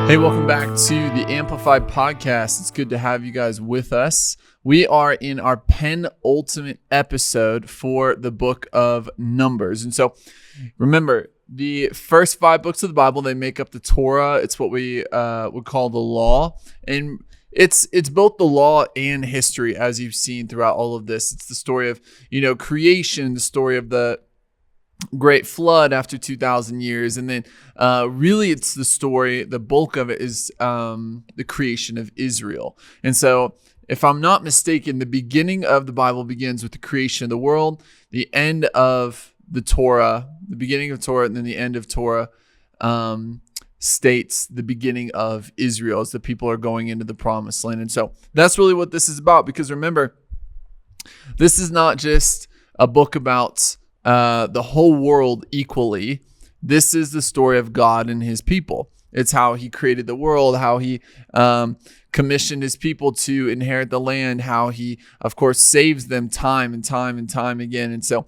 Hey, welcome back to the Amplified Podcast. It's good to have you guys with us. We are in our penultimate episode for the book of Numbers. And so remember, the first 5 books of the Bible, they make up the Torah. It's what we would call the law. And it's both the law and history, as you've seen throughout all of this. It's the story of, creation, the story of the great flood after 2,000 years. And then really it's the story, the bulk of it is the creation of Israel. And so if I'm not mistaken, the beginning of the Bible begins with the creation of the world, the end of the Torah, the beginning of Torah, and then the end of Torah states the beginning of Israel as the people are going into the promised land. And so that's really what this is about, because remember, this is not just a book about the whole world equally. This is the story of God and his people. It's how he created the world, how he commissioned his people to inherit the land, how he, of course, saves them time and time and time again. And so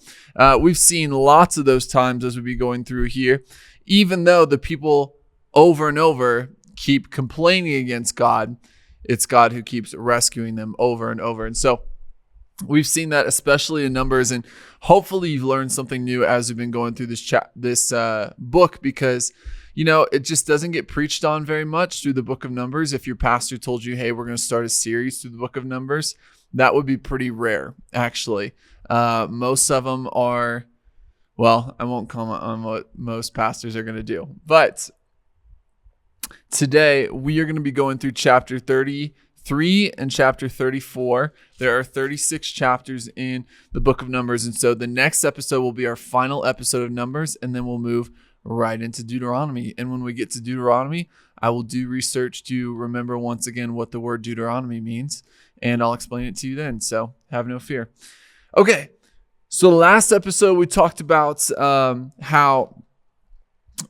we've seen lots of those times as we be going through here, even though the people over and over keep complaining against God, it's God who keeps rescuing them over and over. And so we've seen that especially in Numbers, and hopefully you've learned something new as we've been going through this book, because it just doesn't get preached on very much through the book of Numbers. If your pastor told you, hey, we're going to start a series through the book of Numbers, that would be pretty rare, actually. Most of them are, well, I won't comment on what most pastors are going to do, but today we are going to be going through chapter 33 and chapter 34. There are 36 chapters in the book of Numbers. And so the next episode will be our final episode of Numbers, and then we'll move right into Deuteronomy. And when we get to Deuteronomy, I will do research to remember once again what the word Deuteronomy means, and I'll explain it to you then. So have no fear. Okay. So the last episode we talked about how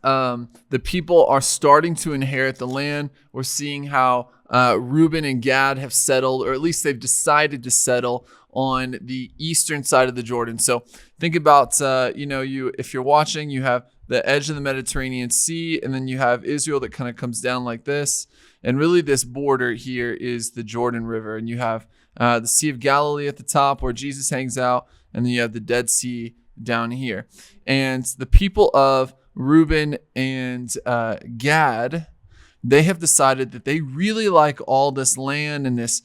the people are starting to inherit the land. We're seeing how Reuben and Gad have settled, or at least they've decided to settle on the eastern side of the Jordan. So think about, if you're watching, you have the edge of the Mediterranean Sea, and then you have Israel that kind of comes down like this. And really this border here is the Jordan River. And you have the Sea of Galilee at the top where Jesus hangs out, and then you have the Dead Sea down here. And the people of Reuben and Gad, they have decided that they really like all this land and this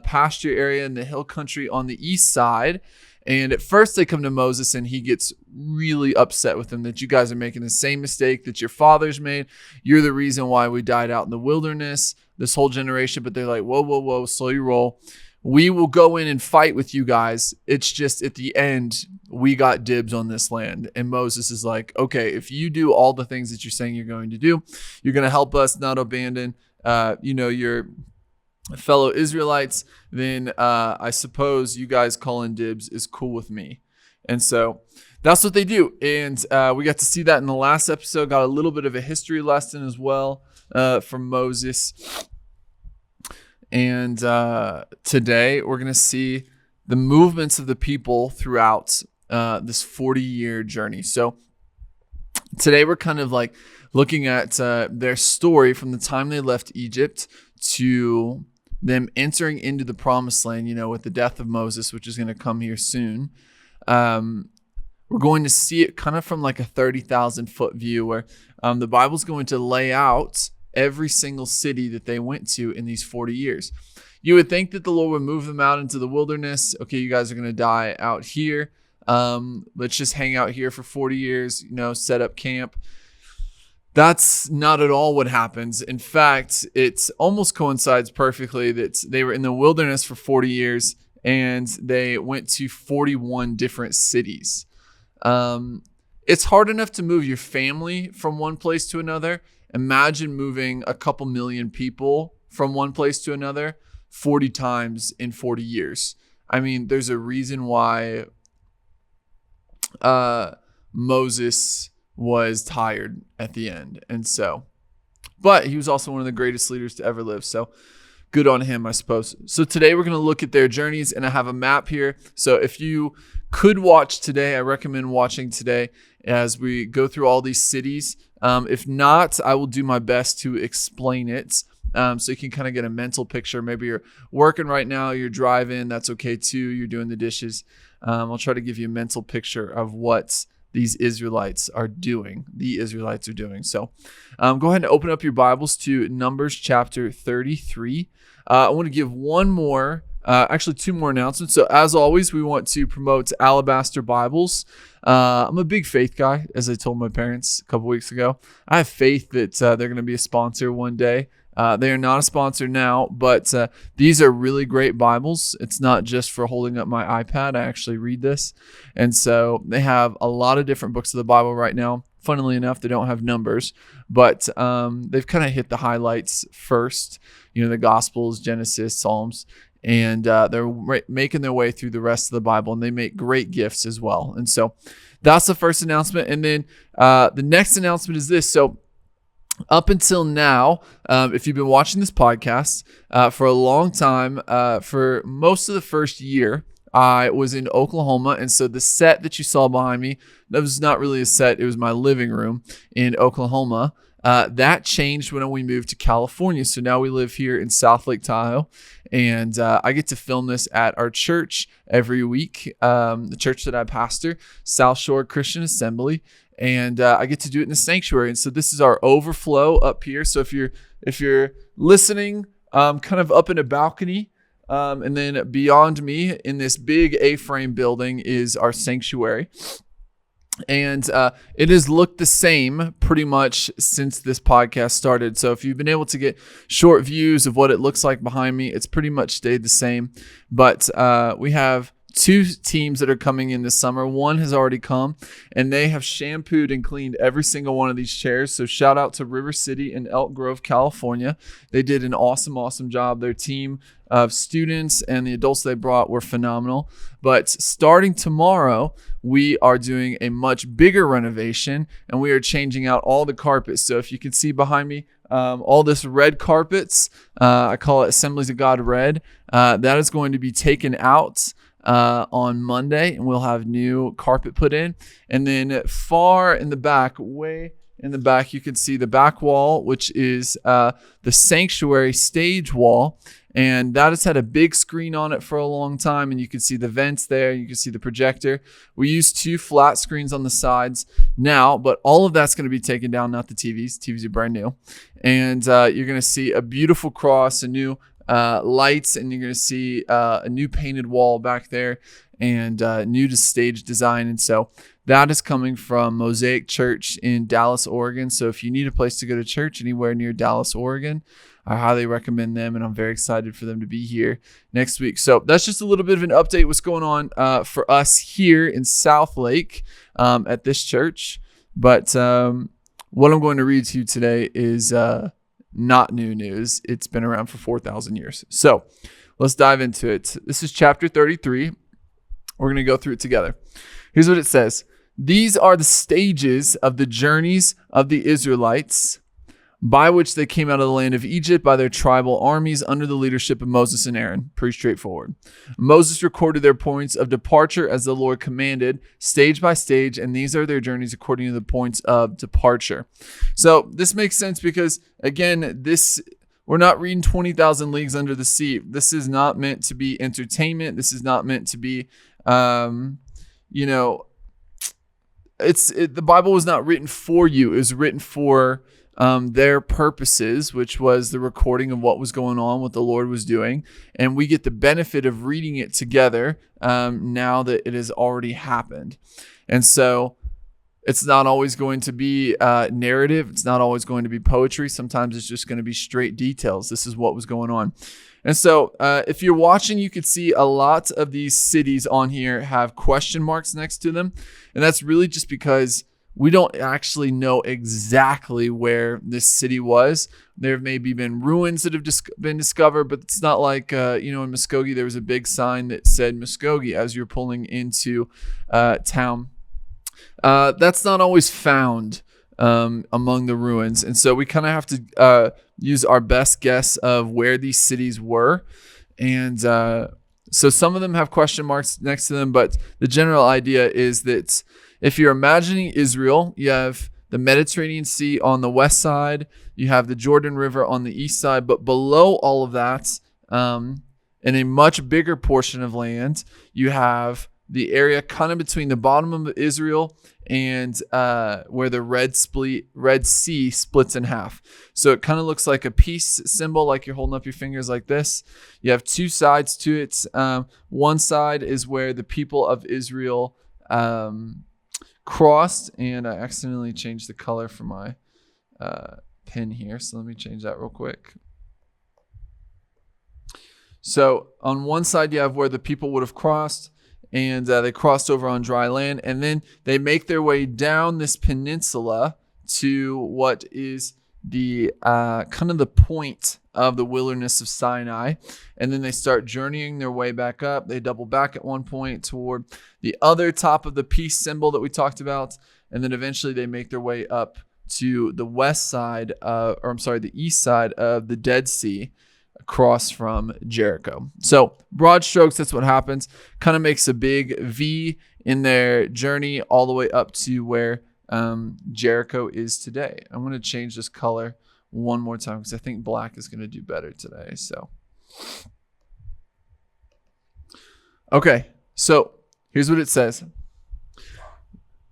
pasture area in the hill country on the east side. And at first they come to Moses, and he gets really upset with them that you guys are making the same mistake that your fathers made. You're the reason why we died out in the wilderness, this whole generation. But they're like, whoa, slow your roll. We will go in and fight with you guys. It's just at the end, we got dibs on this land. And Moses is like, okay, if you do all the things that you're saying you're going to do, you're going to help us not abandon, your fellow Israelites, then I suppose you guys calling dibs is cool with me. And so that's what they do. And we got to see that in the last episode, got a little bit of a history lesson as well from Moses. And today we're going to see the movements of the people throughout this 40-year journey. So today we're kind of like looking at their story from the time they left Egypt to them entering into the promised land, with the death of Moses, which is going to come here soon. We're going to see it kind of from like a 30,000 foot view, where the Bible's going to lay out every single city that they went to in these 40 years. You would think that the Lord would move them out into the wilderness. Okay, you guys are going to die out here. Let's just hang out here for 40 years, set up camp. That's not at all what happens. In fact, it almost coincides perfectly that they were in the wilderness for 40 years and they went to 41 different cities. It's hard enough to move your family from one place to another. Imagine moving a couple million people from one place to another 40 times in 40 years. I mean, there's a reason why Moses was tired at the end. And so, but he was also one of the greatest leaders to ever live. So good on him, I suppose. So today we're going to look at their journeys, and I have a map here. So if you could watch today, I recommend watching today. as we go through all these cities. If not, I will do my best to explain it. So you can kind of get a mental picture. Maybe you're working right now, you're driving, that's okay too. You're doing the dishes. I'll try to give you a mental picture of what these Israelites are doing. The Israelites are doing. So go ahead and open up your Bibles to Numbers chapter 33. I want to give two more announcements. So as always, we want to promote Alabaster Bibles. I'm a big faith guy, as I told my parents a couple weeks ago. I have faith that they're going to be a sponsor one day. They are not a sponsor now, but these are really great Bibles. It's not just for holding up my iPad. I actually read this. And so they have a lot of different books of the Bible right now. Funnily enough, they don't have numbers, but they've kind of hit the highlights first. The Gospels, Genesis, Psalms, and they're making their way through the rest of the Bible, and they make great gifts as well. And so that's the first announcement. And then the next announcement is this. So up until now, if you've been watching this podcast for a long time, for most of the first year, I was in Oklahoma. And so the set that you saw behind me, that was not really a set. It was my living room in Oklahoma. That changed when we moved to California. So now we live here in South Lake Tahoe. And I get to film this at our church every week, the church that I pastor, South Shore Christian Assembly. And I get to do it in the sanctuary. And so this is our overflow up here. So if you're listening, kind of up in a balcony, and then beyond me in this big A-frame building is our sanctuary. And it has looked the same pretty much since this podcast started. So if you've been able to get short views of what it looks like behind me, it's pretty much stayed the same. But we have 2 teams that are coming in this summer. One has already come, and they have shampooed and cleaned every single one of these chairs. So shout out to River City in Elk Grove, California. They did an awesome job. Their team of students and the adults they brought were phenomenal. But starting tomorrow, we are doing a much bigger renovation, and we are changing out all the carpets. So if you can see behind me, all this red carpets, I call it Assemblies of God red, that is going to be taken out on Monday, and we'll have new carpet put in. And then far in the back, way in the back, you can see the back wall, which is the sanctuary stage wall. And that has had a big screen on it for a long time. And you can see the vents there. You can see the projector. We use 2 flat screens on the sides now, but all of that's going to be taken down, not the TVs. TVs are brand new. And you're going to see a beautiful cross, a new lights, and you're going to see a new painted wall back there, and new to stage design. And so that is coming from Mosaic Church in Dallas, Oregon. So if you need a place to go to church anywhere near Dallas, Oregon, I highly recommend them, and I'm very excited for them to be here next week. So that's just a little bit of an update what's going on for us here in South Lake at this church. But what I'm going to read to you today is not new news. It's been around for 4,000 years. So let's dive into it. This is chapter 33. We're going to go through it together. Here's what it says. These are the stages of the journeys of the Israelites by which they came out of the land of Egypt by their tribal armies under the leadership of Moses and Aaron. Pretty straightforward. Moses recorded their points of departure as the Lord commanded, stage by stage, and these are their journeys according to the points of departure. So this makes sense because, again, we're not reading 20,000 Leagues Under the Sea. This is not meant to be entertainment. This is not meant to be, the Bible was not written for you. It was written for their purposes, which was the recording of what was going on, what the Lord was doing. And we get the benefit of reading it together now that it has already happened. And so it's not always going to be narrative. It's not always going to be poetry. Sometimes it's just going to be straight details. This is what was going on. And so if you're watching, you could see a lot of these cities on here have question marks next to them. And that's really just because we don't actually know exactly where this city was. There have maybe been ruins that have been discovered, but it's not like, in Muskogee, there was a big sign that said Muskogee as you're pulling into town. That's not always found among the ruins. And so we kind of have to use our best guess of where these cities were. And So some of them have question marks next to them, but the general idea is that if you're imagining Israel, you have the Mediterranean Sea on the west side, you have the Jordan River on the east side, but below all of that, in a much bigger portion of land, you have the area kind of between the bottom of Israel and where the Red Sea splits in half. So it kind of looks like a peace symbol, like you're holding up your fingers like this. You have two sides to it. One side is where the people of Israel crossed, and I accidentally changed the color for my pen here. So let me change that real quick. So on one side, you have where the people would have crossed, and they crossed over on dry land, and then they make their way down this peninsula to what is the kind of the point of the wilderness of Sinai, and then they start journeying their way back up. They double back at one point toward the other top of the peace symbol that we talked about, and then eventually they make their way up to the the east side of the Dead Sea, across from Jericho. So broad strokes, that's what happens. Kind of makes a big V in their journey all the way up to where Jericho is today. I'm going to change this color one more time because I think black is going to do better today. So, okay, so here's what it says.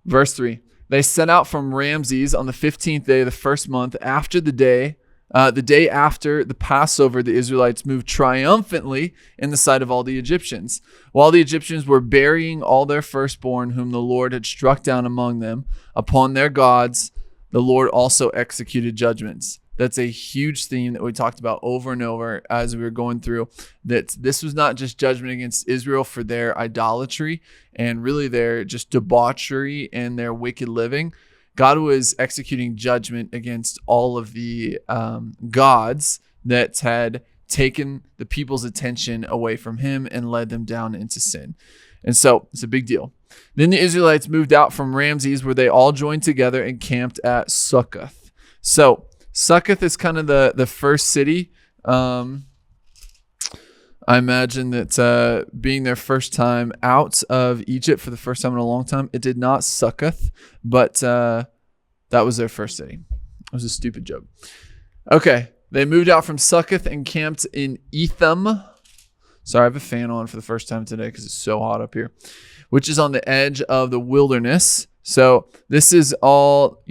Verse 3. They set out from Ramses on the 15th day of the first month after the day after the Passover. The Israelites moved triumphantly in the sight of all the Egyptians. While the Egyptians were burying all their firstborn whom the Lord had struck down among them, upon their gods, the Lord also executed judgments. That's a huge theme that we talked about over and over as we were going through, that this was not just judgment against Israel for their idolatry and really their just debauchery and their wicked living. God was executing judgment against all of the gods that had taken the people's attention away from him and led them down into sin. And so it's a big deal. Then the Israelites moved out from Ramses, where they all joined together and camped at Succoth. So Succoth is kind of the first city. I imagine that being their first time out of Egypt for the first time in a long time, it did not Succoth, but that was their first city. It was a stupid joke. Okay, they moved out from Succoth and camped in Etham. Sorry, I have a fan on for the first time today because it's so hot up here, which is on the edge of the wilderness. So this is all,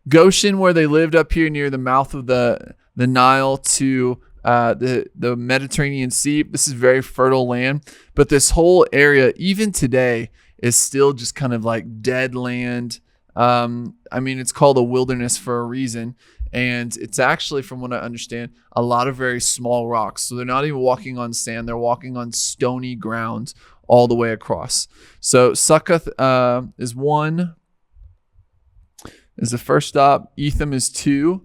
Goshen, where they lived up here near the mouth of the Nile to the Mediterranean Sea. This is very fertile land, but this whole area, even today, is still just kind of like dead land. It's called a wilderness for a reason, and it's actually, from what I understand, a lot of very small rocks. So they're not even walking on sand; they're walking on stony ground all the way across. So Succoth is the first stop. Etham is 2.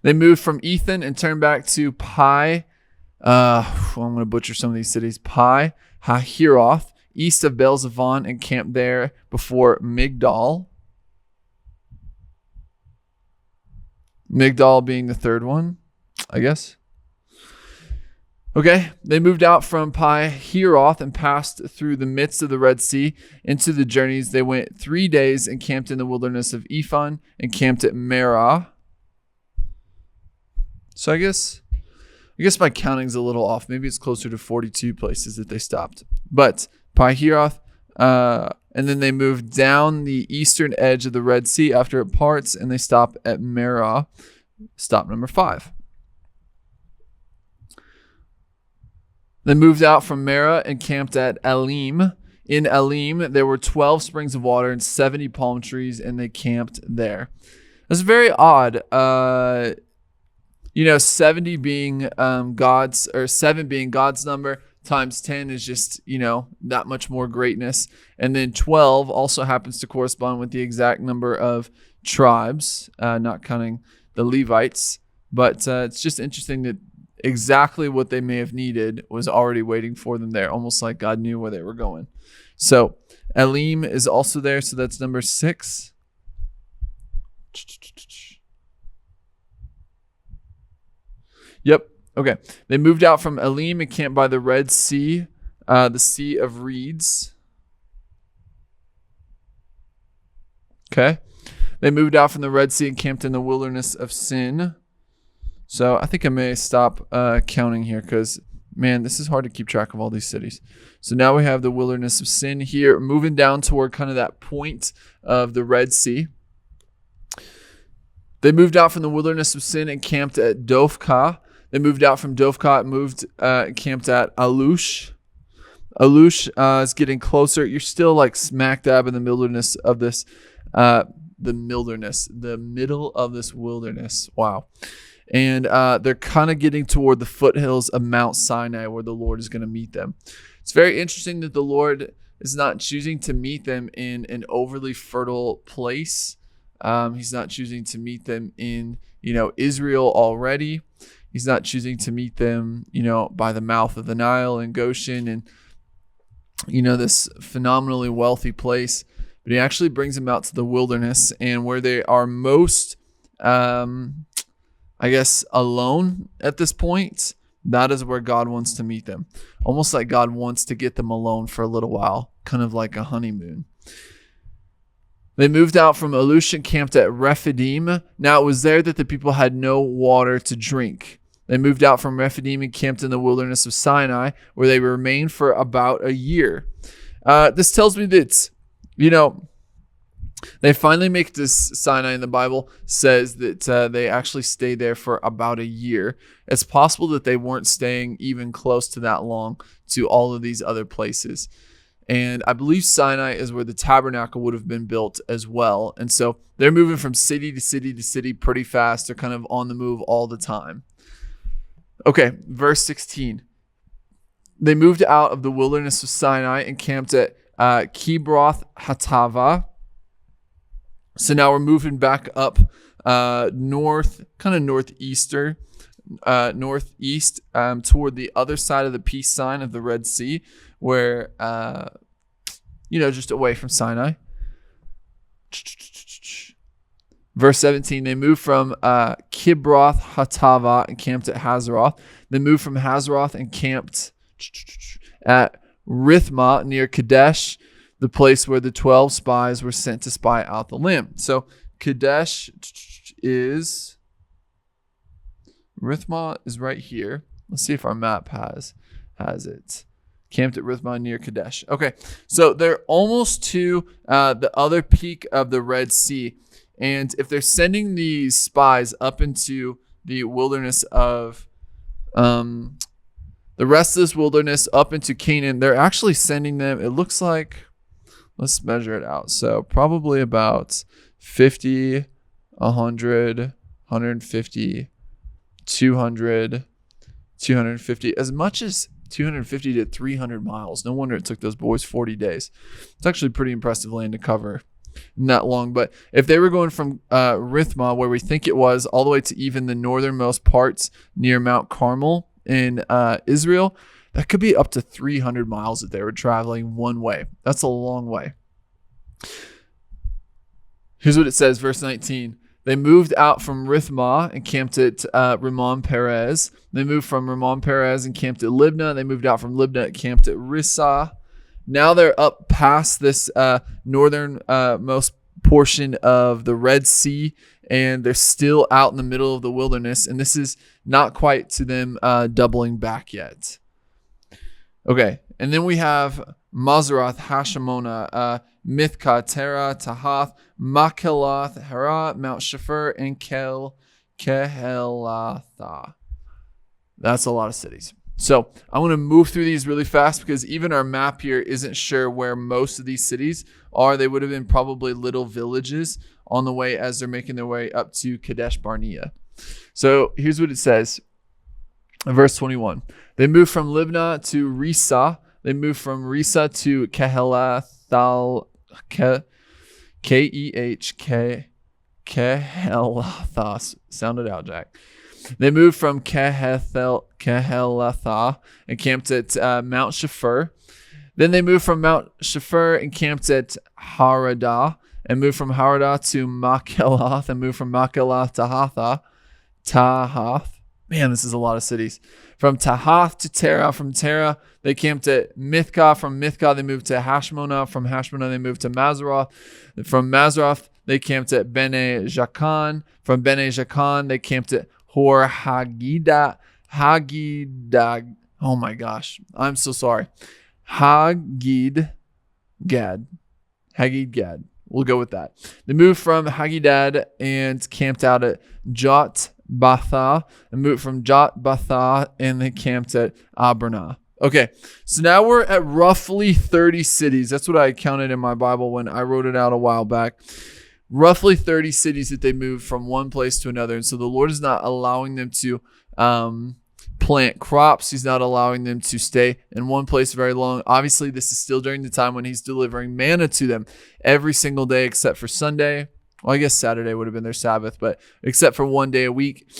They moved from Ethan and turned back to Pi. I'm going to butcher some of these cities. Pi Hahiroth, east of Baal-Zephon, and camped there before Migdal. Migdal being the third one, I guess. Okay, they moved out from Pi Hahiroth and passed through the midst of the Red Sea into the journeys. They went 3 days and camped in the wilderness of Ephon and camped at Merah. So I guess my counting's a little off. Maybe it's closer to 42 places that they stopped. But Pi Hahiroth, and then they moved down the eastern edge of the Red Sea after it parts, and they stop at Merah, stop number 5. They moved out from Merah and camped at Elim. In Elim, there were 12 springs of water and 70 palm trees, and they camped there. That's very odd. 70 being God's, or 7 being God's number, times 10 is just, that much more greatness. And then 12 also happens to correspond with the exact number of tribes, not counting the Levites. But it's just interesting that exactly what they may have needed was already waiting for them there, almost like God knew where they were going. So Elim is also there, so that's number 6. Yep. Okay. They moved out from Elim and camped by the Red Sea, the Sea of Reeds. Okay. They moved out from the Red Sea and camped in the wilderness of Sin. So I think I may stop counting here because, man, this is hard to keep track of all these cities. So now we have the wilderness of Sin here, moving down toward kind of that point of the Red Sea. They moved out from the wilderness of Sin and camped at Dophkah. They moved out from Dophkah and camped at Alush. Alush is getting closer. You're still like smack dab in the wilderness of this, the middle of this wilderness. Wow. And they're kind of getting toward the foothills of Mount Sinai where the Lord is going to meet them. It's very interesting that the Lord is not choosing to meet them in an overly fertile place. He's not choosing to meet them in, Israel already. He's not choosing to meet them, by the mouth of the Nile and Goshen and, this phenomenally wealthy place. But he actually brings them out to the wilderness, and where they are most, alone at this point, that is where God wants to meet them. Almost like God wants to get them alone for a little while, kind of like a honeymoon. They moved out from Alush and camped at Rephidim. Now it was there that the people had no water to drink. They moved out from Rephidim and camped in the wilderness of Sinai, where they remained for about a year. This tells me that, they finally make this. Sinai in the Bible says that they actually stayed there for about a year. It's possible that they weren't staying even close to that long to all of these other places. And I believe Sinai is where the tabernacle would have been built as well. And so they're moving from city to city to city pretty fast. They're kind of on the move all the time. Okay, verse 16. They moved out of the wilderness of Sinai and camped at Kibroth Hattava. So now we're moving back up north, kind of northeast, toward the other side of the peace sign of the Red Sea, where, just away from Sinai. Verse 17, they moved from Kibroth Hattava and camped at Hazeroth. They moved from Hazeroth and camped at Rithmah near Kadesh, the place where the 12 spies were sent to spy out the land. So Kadesh Rithmah is right here. Let's see if our map has it. Camped at Rithmah near Kadesh. Okay, so they're almost to the other peak of the Red Sea. And if they're sending these spies up into the wilderness of the rest of this wilderness up into Canaan, they're actually sending them, it looks like, let's measure it out. So probably about 50, 100, 150, 200, 250, as much as 250 to 300 miles. No wonder it took those boys 40 days. It's actually pretty impressive land to cover in that long. But if they were going from Rithmah, where we think it was, all the way to even the northernmost parts near Mount Carmel in Israel, that could be up to 300 miles that they were traveling one way. That's a long way. Here's what it says, verse 19. They moved out from Rithmah and camped at Ramon Perez. They moved from Ramon Perez and camped at Libnah. They moved out from Libnah and camped at Rissah. Now they're up past this northernmost portion of the Red Sea, and they're still out in the middle of the wilderness. And this is not quite to them doubling back yet. Okay, and then we have Mazarath, Hashemona, Mithkah, Terah, Tahath, Makelath, Hera, Mount Shapher, and Kehelatha. That's a lot of cities. So I want to move through these really fast because even our map here isn't sure where most of these cities are. They would have been probably little villages on the way as they're making their way up to Kadesh Barnea. So here's what it says. Verse 21. They moved from Libnah to Rissah. They moved from Rissah to Kehelatha. Kehelatha. Sound it out, Jack. They moved from Kehelatha and camped at Mount Shapher. Then they moved from Mount Shapher and camped at Haradah, and moved from Haradah to Makelath, and moved from Makelath to Tahath, Man, this is a lot of cities. From Tahath to Terah. From Terah, they camped at Mithkah. From Mithkah, they moved to Hashmonah. From Hashmonah, they moved to Mazroth. From Mazroth, they camped at Bene Jacan. From Bene Jacan, they camped at Hor Hagidah. Oh my gosh. I'm so sorry. Hagid Gad. We'll go with that. They moved from Hagidad and camped out at Jotbatha, and moved from Jotbatha and they camped at Abranah. Okay, so now we're at roughly 30 cities. That's what I counted in my Bible when I wrote it out a while back. Roughly 30 cities that they moved from one place to another. And so the Lord is not allowing them to plant crops. He's not allowing them to stay in one place very long. Obviously, this is still during the time when he's delivering manna to them every single day except for Sunday. Well, I guess Saturday would have been their Sabbath, but except for one day a week,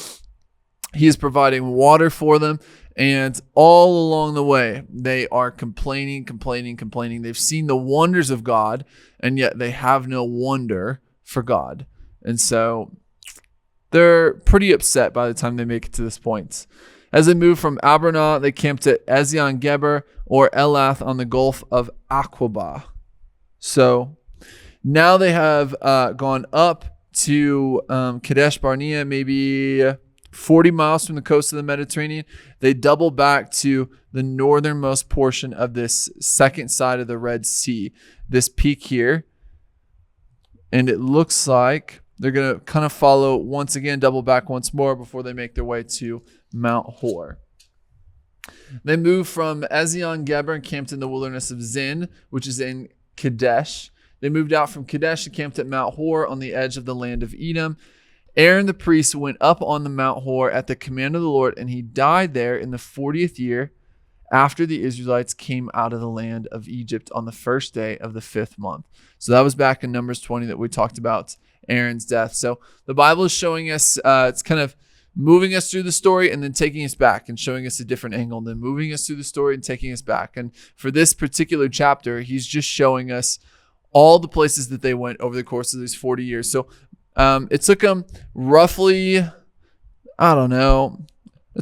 he is providing water for them. And all along the way, they are complaining. They've seen the wonders of God, and yet they have no wonder for God. And so they're pretty upset by the time they make it to this point. As they moved from Abranah, they camped at Ezion Geber or Elath on the Gulf of Aqaba. So now they have gone up to Kadesh Barnea, maybe 40 miles from the coast of the Mediterranean. They double back to the northernmost portion of this second side of the Red Sea, this peak here. And it looks like they're going to kind of follow once again, double back once more before they make their way to Mount Hor. They moved from Ezion Geber and camped in the wilderness of Zin, which is in Kadesh. They moved out from Kadesh and camped at Mount Hor on the edge of the land of Edom. Aaron the priest went up on the Mount Hor at the command of the Lord, and he died there in the 40th year after the Israelites came out of the land of Egypt on the first day of the 5th month. So that was back in Numbers 20 that we talked about Aaron's death. So the Bible is showing us, it's kind of moving us through the story and then taking us back and showing us a different angle, and then moving us through the story and taking us back. And for this particular chapter, he's just showing us all the places that they went over the course of these 40 years. So it took them roughly, it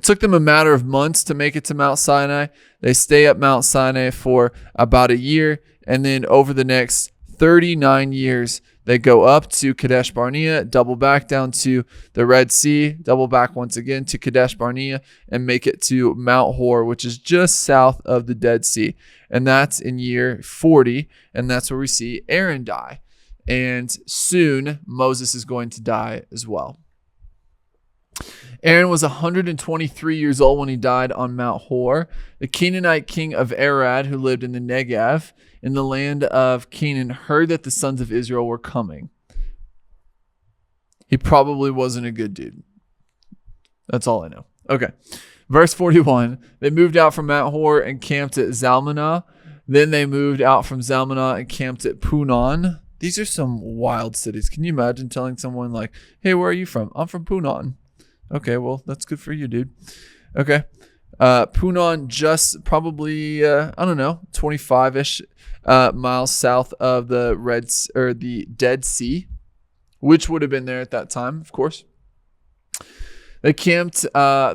took them a matter of months to make it to Mount Sinai. They stay at Mount Sinai for about a year, and then over the next 39 years, they go up to Kadesh Barnea, double back down to the Red Sea, double back once again to Kadesh Barnea, and make it to Mount Hor, which is just south of the Dead Sea. And that's in year 40, and that's where we see Aaron die. And soon, Moses is going to die as well. Aaron was 123 years old when he died on Mount Hor. The Canaanite king of Arad, who lived in the Negev, in the land of Canaan, heard that the sons of Israel were coming. He probably wasn't a good dude. That's all I know. Okay. Verse 41, they moved out from Mount Hor and camped at Zalmunna. Then they moved out from Zalmunna and camped at Punon. These are some wild cities. Can you imagine telling someone like, hey, where are you from? I'm from Punon. Okay, well, that's good for you, dude. Okay. Punon, just probably, 25-ish miles south of the Dead Sea, which would have been there at that time, of course. They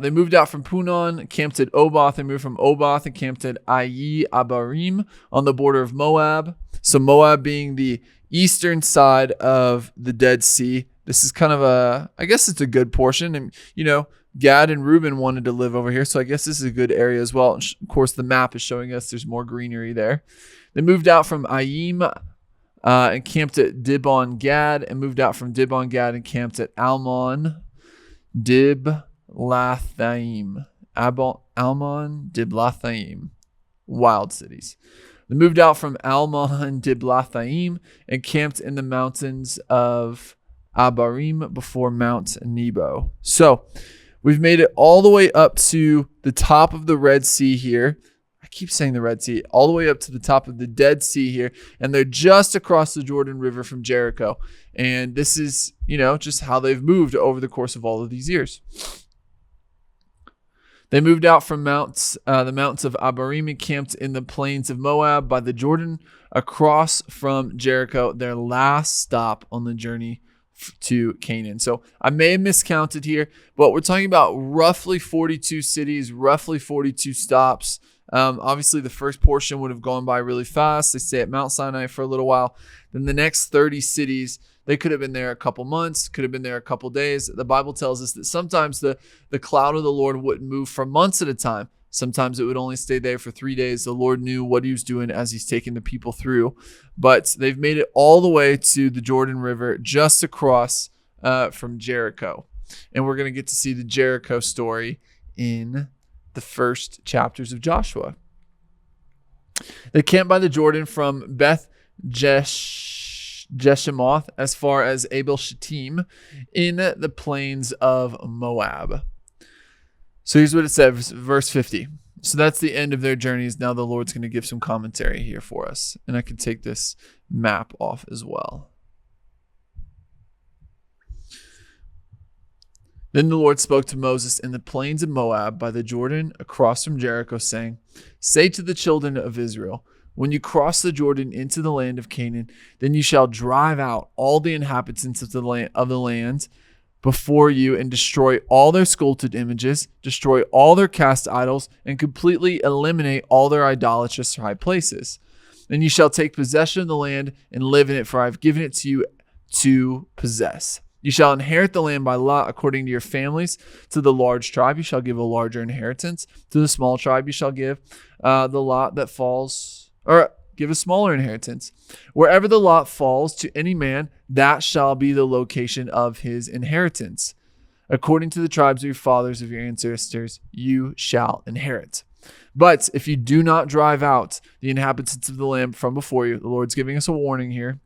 moved out from Punon, camped at Oboth. They moved from Oboth and camped at Ayi Abarim on the border of Moab. So Moab being the eastern side of the Dead Sea. This is kind of I guess it's a good portion. And, Gad and Reuben wanted to live over here. So I guess this is a good area as well. And of course, the map is showing us there's more greenery there. They moved out from Ayim and camped at Dibon Gad, and moved out from Dibon Gad and camped at Almon Diblathaim. Almon Diblathaim. Wild cities. They moved out from Almon Diblathaim and camped in the mountains of Abarim before Mount Nebo. So we've made it all the way up to the top of the Red Sea here. I keep saying the Red Sea, all the way up to the top of the Dead Sea here. And they're just across the Jordan River from Jericho. And this is, just how they've moved over the course of all of these years. They moved out from the mountains of Abarim and camped in the plains of Moab by the Jordan across from Jericho, their last stop on the journey to Canaan. So I may have miscounted here, but we're talking about roughly 42 cities, roughly 42 stops. Obviously, the first portion would have gone by really fast. They stay at Mount Sinai for a little while. Then the next 30 cities, they could have been there a couple months, could have been there a couple days. The Bible tells us that sometimes the cloud of the Lord wouldn't move for months at a time. Sometimes it would only stay there for 3 days. The Lord knew what he was doing as he's taking the people through. But they've made it all the way to the Jordan River, just across from Jericho. And we're going to get to see the Jericho story in the first chapters of Joshua. They camped by the Jordan from Beth Jeshimoth as far as Abel Shittim in the plains of Moab. So here's what it says, verse 50. So that's the end of their journeys. Now the Lord's going to give some commentary here for us. And I can take this map off as well. Then the Lord spoke to Moses in the plains of Moab by the Jordan across from Jericho, saying, say to the children of Israel, when you cross the Jordan into the land of Canaan, then you shall drive out all the inhabitants of the land before you and destroy all their sculpted images, destroy all their cast idols, and completely eliminate all their idolatrous high places. Then you shall take possession of the land and live in it, for I have given it to you to possess. You shall inherit the land by lot according to your families. To the large tribe you shall give a larger inheritance. To the small tribe you shall give the lot that falls, or give a smaller inheritance. Wherever the lot falls to any man, that shall be the location of his inheritance. According to the tribes of your fathers, of your ancestors, you shall inherit. But if you do not drive out the inhabitants of the land from before you, the Lord's giving us a warning here,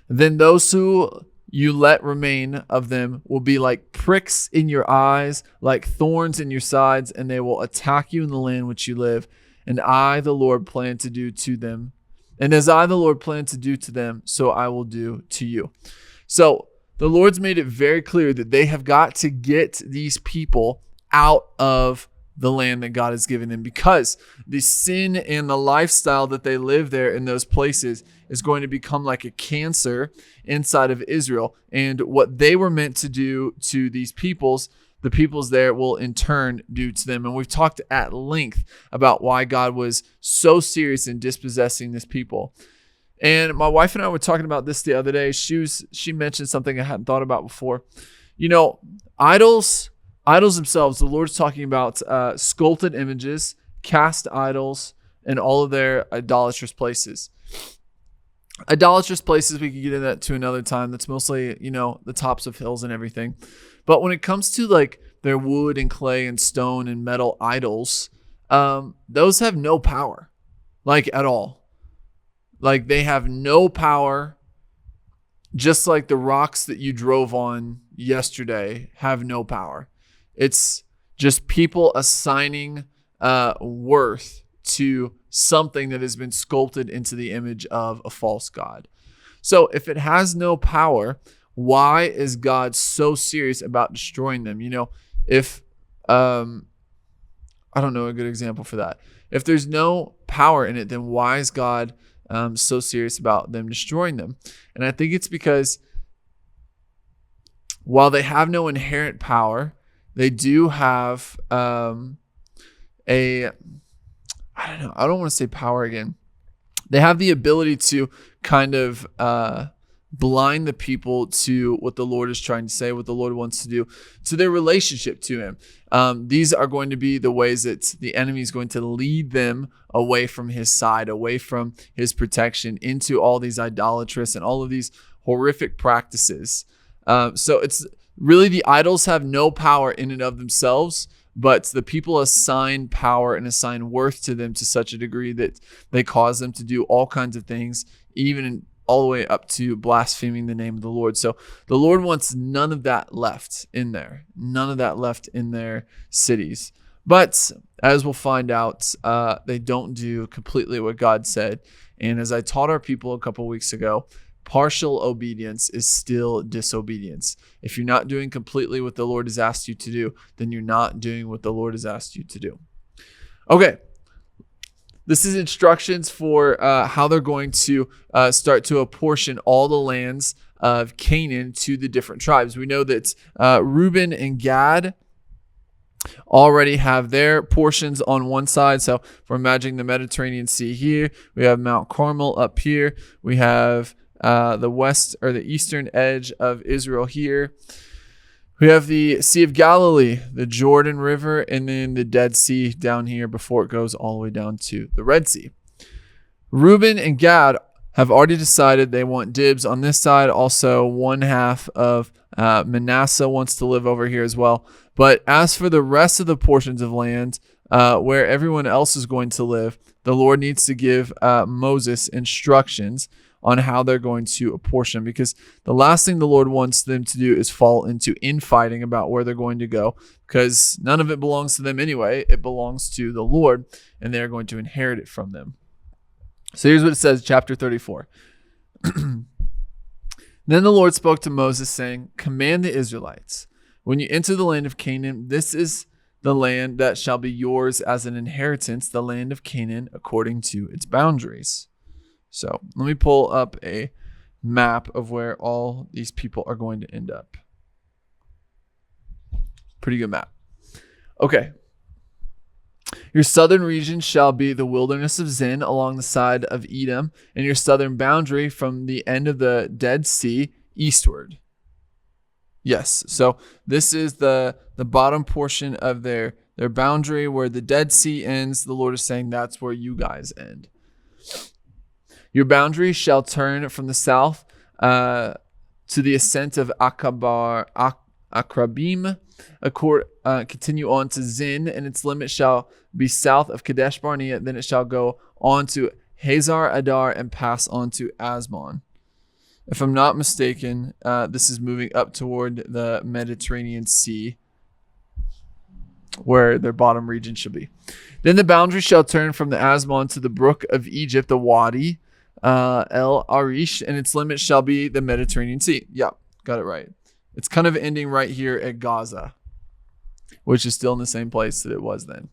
then those who you let remain of them will be like pricks in your eyes, like thorns in your sides, and they will attack you in the land which you live. And I, the Lord, plan to do to them. And as I, the Lord, plan to do to them, so I will do to you. So the Lord's made it very clear that they have got to get these people out of the land that God has given them, because the sin and the lifestyle that they live there in those places is going to become like a cancer inside of Israel. And what they were meant to do to these peoples, the peoples there will in turn do to them. And we've talked at length about why God was so serious in dispossessing this people. And my wife and I were talking about this the other day. She mentioned something I hadn't thought about before. You know, idols themselves, the Lord's talking about sculpted images, cast idols, and all of their idolatrous places. Idolatrous places, we can get into that to another time. That's mostly, you know, the tops of hills and everything. But when it comes to like their wood and clay and stone and metal idols, those have no power, like at all. Like they have no power, just like the rocks that you drove on yesterday have no power. It's just people assigning worth to something that has been sculpted into the image of a false god. So if it has no power, why is God so serious about destroying them? You know, if, I don't know a good example for that. If there's no power in it, then why is God so serious about them destroying them? And I think it's because while they have no inherent power, they do have I don't want to say power again. They have the ability to kind of blind the people to what the Lord is trying to say, what the Lord wants to do, to their relationship to him. These are going to be the ways that the enemy is going to lead them away from his side, away from his protection, into all these idolatrous and all of these horrific practices. So it's really, the idols have no power in and of themselves, but the people assign power and assign worth to them to such a degree that they cause them to do all kinds of things, even all the way up to blaspheming the name of the Lord. So the Lord wants none of that left in there, none of that left in their cities. But as we'll find out, they don't do completely what God said. And as I taught our people a couple weeks ago, partial obedience is still disobedience. If you're not doing completely what the Lord has asked you to do, then you're not doing what the Lord has asked you to do. Okay. This is instructions for how they're going to start to apportion all the lands of Canaan to the different tribes. We know that Reuben and Gad already have their portions on one side. So if we're imagining the Mediterranean Sea here, we have Mount Carmel up here. We have the west or the eastern edge of Israel here. We have the Sea of Galilee, the Jordan River, and then the Dead Sea down here before it goes all the way down to the Red Sea. Reuben and Gad have already decided they want dibs on this side. Also, one half of Manasseh wants to live over here as well. But as for the rest of the portions of land where everyone else is going to live, the Lord needs to give Moses instructions on how they're going to apportion, because the last thing the Lord wants them to do is fall into infighting about where they're going to go, because none of it belongs to them anyway. It belongs to the Lord, and they're going to inherit it from them. So here's what it says, chapter 34. Then the Lord spoke to Moses, saying, "Command the Israelites, when you enter the land of Canaan, this is the land that shall be yours as an inheritance, the land of Canaan, according to its boundaries." So let me pull up a map of where all these people are going to end up. Pretty good map. Okay. Your southern region shall be the wilderness of Zin along the side of Edom, and your southern boundary from the end of the Dead Sea eastward. Yes, so this is the bottom portion of their boundary where the Dead Sea ends. The Lord is saying that's where you guys end. Your boundary shall turn from the south to the ascent of Akrabim, continue on to Zin, and its limit shall be south of Kadesh Barnea. Then it shall go on to Hazar Adar and pass on to Asmon. If I'm not mistaken, this is moving up toward the Mediterranean Sea, where their bottom region should be. Then the boundary shall turn from the Asmon to the brook of Egypt, the Wadi, El Arish, and its limit shall be the Mediterranean Sea. Yeah, got it right. It's kind of ending right here at Gaza, which is still in the same place that it was then.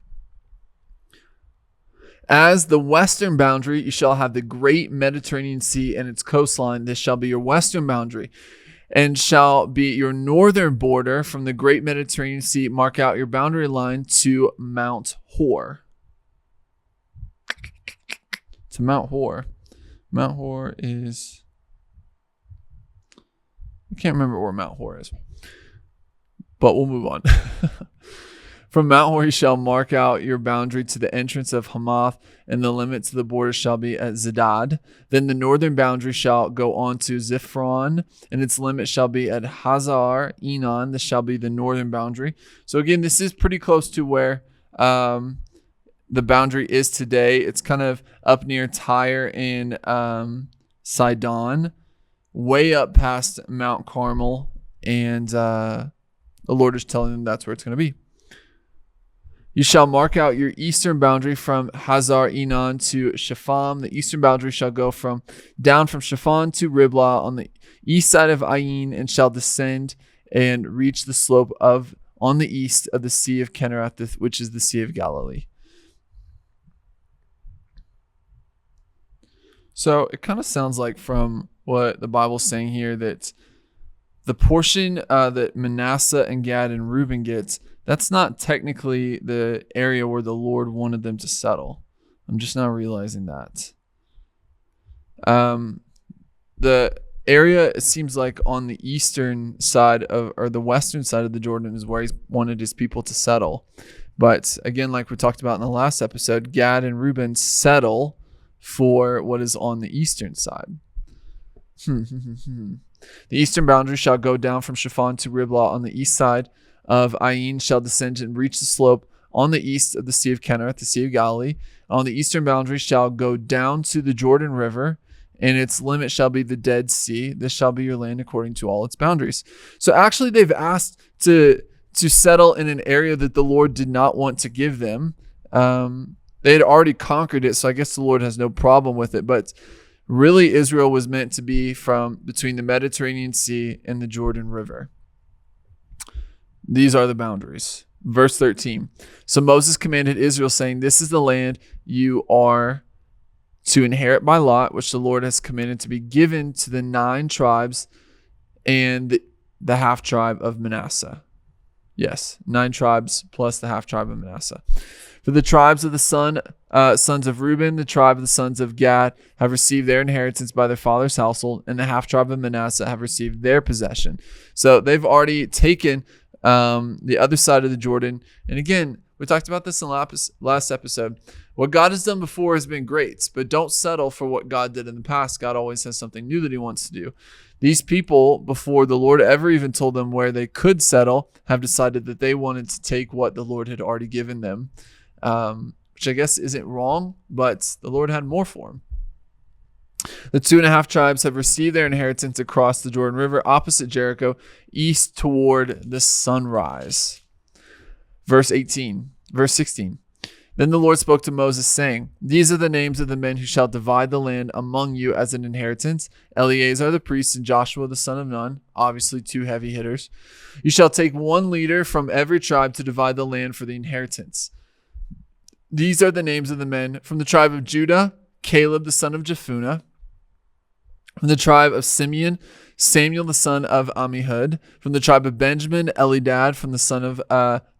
As the western boundary, you shall have the great Mediterranean Sea and its coastline. This shall be your western boundary, and shall be your northern border from the great Mediterranean Sea. Mark out your boundary line to Mount Hor. To Mount Hor. Mount Hor is... I can't remember where Mount Hor is, but we'll move on. From Mount Hor you shall mark out your boundary to the entrance of Hamath, and the limit to the border shall be at Zedad. Then the northern boundary shall go on to Ziphron, and its limit shall be at Hazar Enon. This shall be the northern boundary. So again, this is pretty close to where the boundary is today. It's kind of up near Tyre and Sidon, way up past Mount Carmel, and the Lord is telling them that's where it's going to be. You shall mark out your eastern boundary from Hazar Enon to Shepham. The eastern boundary shall go down from Shaphan to Riblah on the east side of Ain, and shall descend and reach the slope on the east of the Sea of Kinnereth, which is the Sea of Galilee. So it kind of sounds like, from what the Bible's saying here, that the portion that Manasseh and Gad and Reuben gets, that's not technically the area where the Lord wanted them to settle. I'm just now realizing that. The area, it seems like, on the eastern side or the western side of the Jordan is where he wanted his people to settle. But again, like we talked about in the last episode, Gad and Reuben settle for what is on the eastern side. The eastern boundary shall go down from Shaphan to Riblah on the east side of Ain, shall descend and reach the slope on the east of the Sea of Kinnereth, the Sea of Galilee. On the eastern boundary shall go down to the Jordan River, and its limit shall be the Dead Sea. This shall be your land according to all its boundaries. So actually they've asked to settle in an area that the Lord did not want to give them. They had already conquered it, so I guess the Lord has no problem with it. But really, Israel was meant to be from between the Mediterranean Sea and the Jordan River. These are the boundaries. Verse 13. So Moses commanded Israel, saying, "This is the land you are to inherit by lot, which the Lord has commanded to be given to the 9 tribes and the half tribe of Manasseh. Yes, 9 tribes plus the half tribe of Manasseh. For the tribes of the sons of Reuben, the tribe of the sons of Gad have received their inheritance by their father's household, and the half tribe of Manasseh have received their possession. So they've already taken the other side of the Jordan. And again, we talked about this in last episode. What God has done before has been great, but don't settle for what God did in the past. God always has something new that he wants to do. These people, before the Lord ever even told them where they could settle, have decided that they wanted to take what the Lord had already given them, which I guess isn't wrong, but the Lord had more for them. The 2.5 tribes have received their inheritance across the Jordan River opposite Jericho, east toward the sunrise. Verse 16. Then the Lord spoke to Moses, saying, These are the names of the men who shall divide the land among you as an inheritance: Eleazar the priest and Joshua the son of Nun, obviously 2 heavy hitters. You shall take 1 leader from every tribe to divide the land for the inheritance. These are the names of the men: from the tribe of Judah, Caleb the son of Jephunneh; from the tribe of Simeon, Samuel the son of Ammihud; from the tribe of Benjamin, Elidad from the son of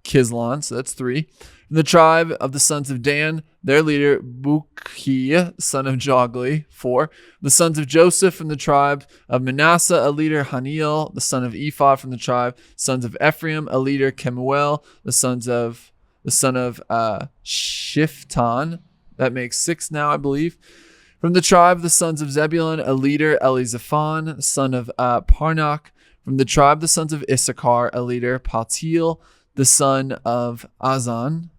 Kislon, so that's 3. From the tribe of the sons of Dan, their leader, Buki, son of Jogli, 4. The sons of Joseph from the tribe of Manasseh, a leader, Haniel, the son of Ephod. From the tribe, sons of Ephraim, a leader, Kemuel, the son of Shiftan. That makes 6 now, I believe. From the tribe of the sons of Zebulun, a leader, Elizaphan, son of Parnach. From the tribe of the sons of Issachar, a leader, Paltiel, the son of Azan.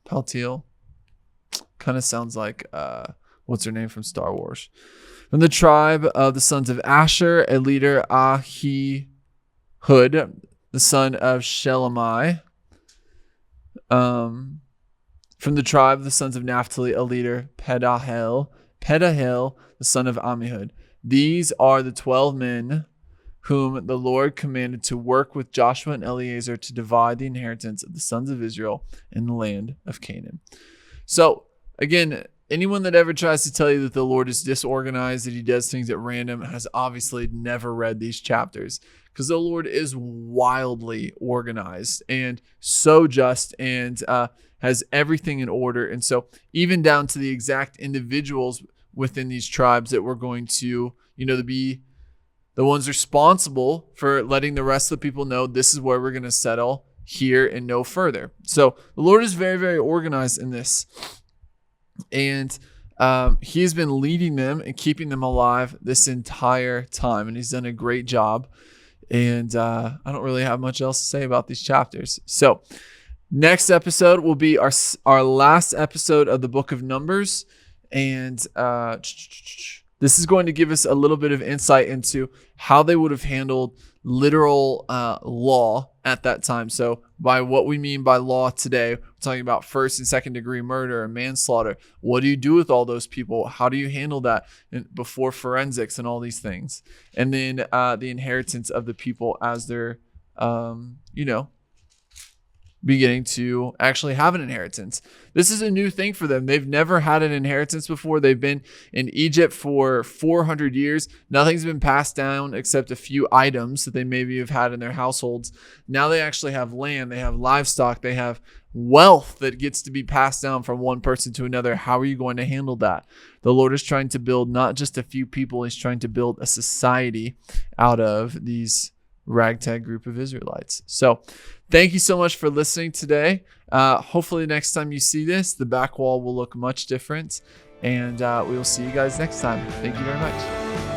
Paltiel kind of sounds like what's her name from Star Wars. From the tribe of the sons of Asher, a leader, Ahihud, the son of Shelemai. From the tribe of the sons of Naphtali, a leader, Pedahel, the son of Ammihud. These are the 12 men whom the Lord commanded to work with Joshua and Eleazar to divide the inheritance of the sons of Israel in the land of Canaan. So, again, anyone that ever tries to tell you that the Lord is disorganized, that he does things at random, has obviously never read these chapters, because the Lord is wildly organized and so just and has everything in order. And so even down to the exact individuals within these tribes that we're going to, be the ones responsible for letting the rest of the people know this is where we're going to settle here and no further. So the Lord is very, very organized in this. And he's been leading them and keeping them alive this entire time. And he's done a great job. And I don't really have much else to say about these chapters. So next episode will be our last episode of the book of Numbers. And this is going to give us a little bit of insight into how they would have handled literal law at that time. So by what we mean by law today, we're talking about 1st and 2nd degree murder and manslaughter. What do you do with all those people? How do you handle that before forensics and all these things? And then the inheritance of the people as they're, beginning to actually have an inheritance. This is a new thing for them. They've never had an inheritance before. They've been in Egypt for 400 years. Nothing's been passed down except a few items that they maybe have had in their households. Now they actually have land. They have livestock. They have wealth that gets to be passed down from one person to another. How are you going to handle that? The Lord is trying to build not just a few people. He's trying to build a society out of these ragtag group of Israelites. So thank you so much for listening today. Hopefully next time you see this, the back wall will look much different, and we will see you guys next time. Thank you very much.